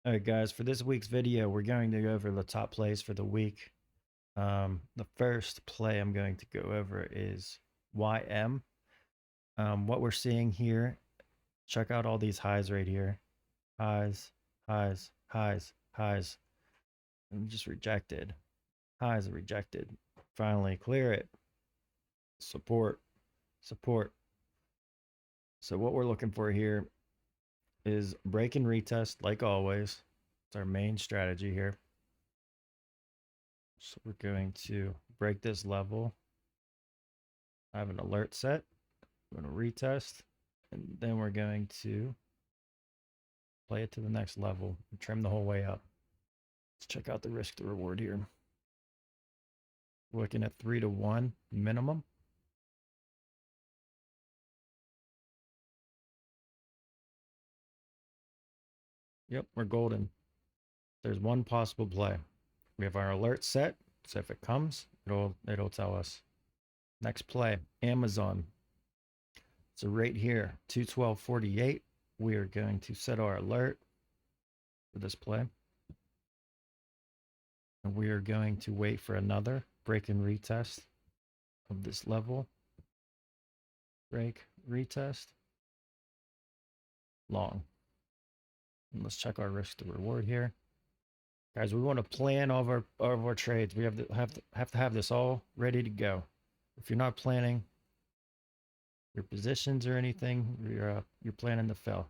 All right, guys, for this week's video, we're going to go over the top plays for the week. The first play I'm going to go over is YM. What we're seeing here, check out all these highs right here. Highs, highs, highs, highs, and just rejected. Highs rejected. Finally, clear it. Support, support. So what we're looking for here is break and retest, like always. It's our main strategy here. So we're going to break this level. I have an alert set. I'm going to retest, and then we're going to play it to the next level and trim the whole way up. Let's check out the risk to reward here. We're looking at 3-to-1 minimum. Yep, we're golden. There's one possible play. We have our alert set, so if it comes, it'll tell us. Next play, Amazon. So right here, 212.48. We are going to set our alert for this play. And we are going to wait for another break and retest of this level. Break, retest, long. And let's check our risk to reward here. Guys, we want to plan all of our trades. We have to have this all ready to go. If you're not planning your positions or anything, you're planning to fail.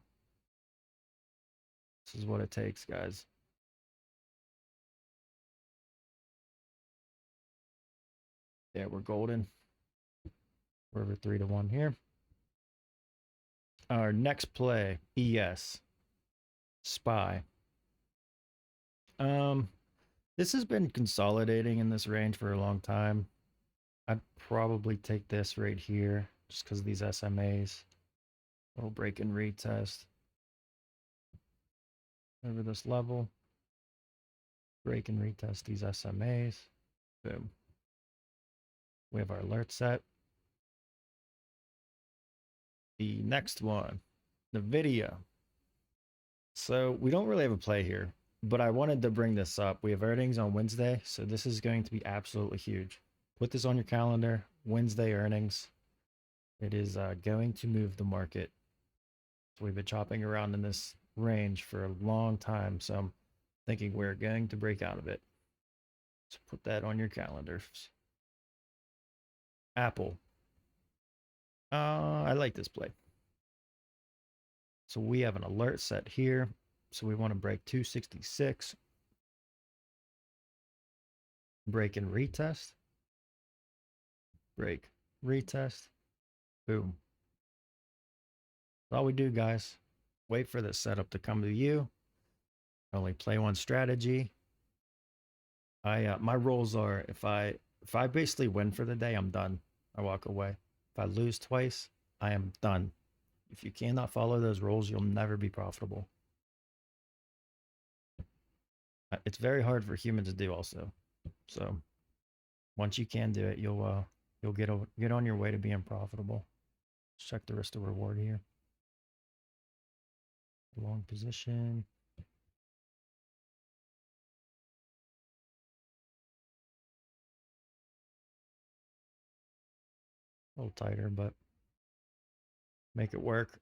This is what it takes, guys. Yeah, we're golden. We're over 3-to-1 here. Our next play, ES. SPY. This has been consolidating in this range for a long time. I'd probably take this right here just because of these SMAs. Little break and retest over this level. Break and retest these SMAs. Boom. We have our alert set. The next one, the video. So we don't really have a play here, but I wanted to bring this up. We have earnings on Wednesday, so this is going to be absolutely huge. Put this on your calendar, Wednesday earnings. It is going to move the market. So we've been chopping around in this range for a long time, so I'm thinking we're going to break out of it. So put that on your calendars. Apple. I like this play. So we have an alert set here. So we want to break 266. Break and retest. Break, retest. Boom. That's all we do, guys. Wait for the setup to come to you. Only play one strategy. My rules are if I basically win for the day, I'm done. I walk away. If I lose twice, I am done. If you cannot follow those rules, you'll never be profitable. It's very hard for humans to do also. So once you can do it, you'll get on your way to being profitable. Let's check the risk to reward here. Long position. A little tighter, but make it work.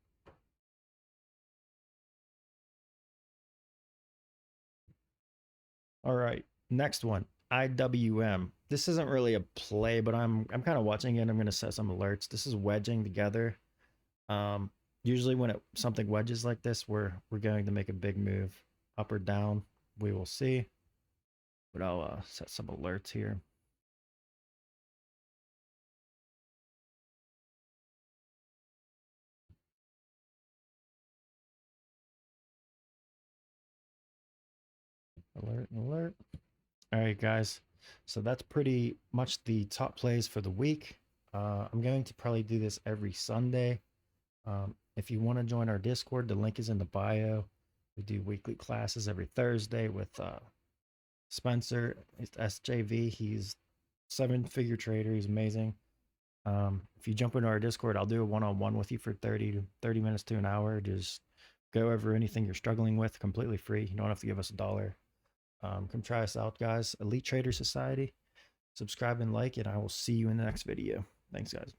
All right, next one, IWM. This isn't really a play, but I'm kind of watching it. I'm going to set some alerts. This is wedging together. Usually when something wedges like this, we're going to make a big move up or down. We will see. But I'll set some alerts here. Alert, alert. All right, guys. So that's pretty much the top plays for the week. I'm going to probably do this every Sunday. If you want to join our Discord, the link is in the bio. We do weekly classes every Thursday with Spencer. It's SJV. He's 7-figure trader. He's amazing. If you jump into our Discord, I'll do a one-on-one with you for 30 minutes to an hour. Just go over anything you're struggling with completely free. You don't have to give us $1. Come try us out, guys. Elite Trader Society. Subscribe and like, and I will see you in the next video. Thanks, guys.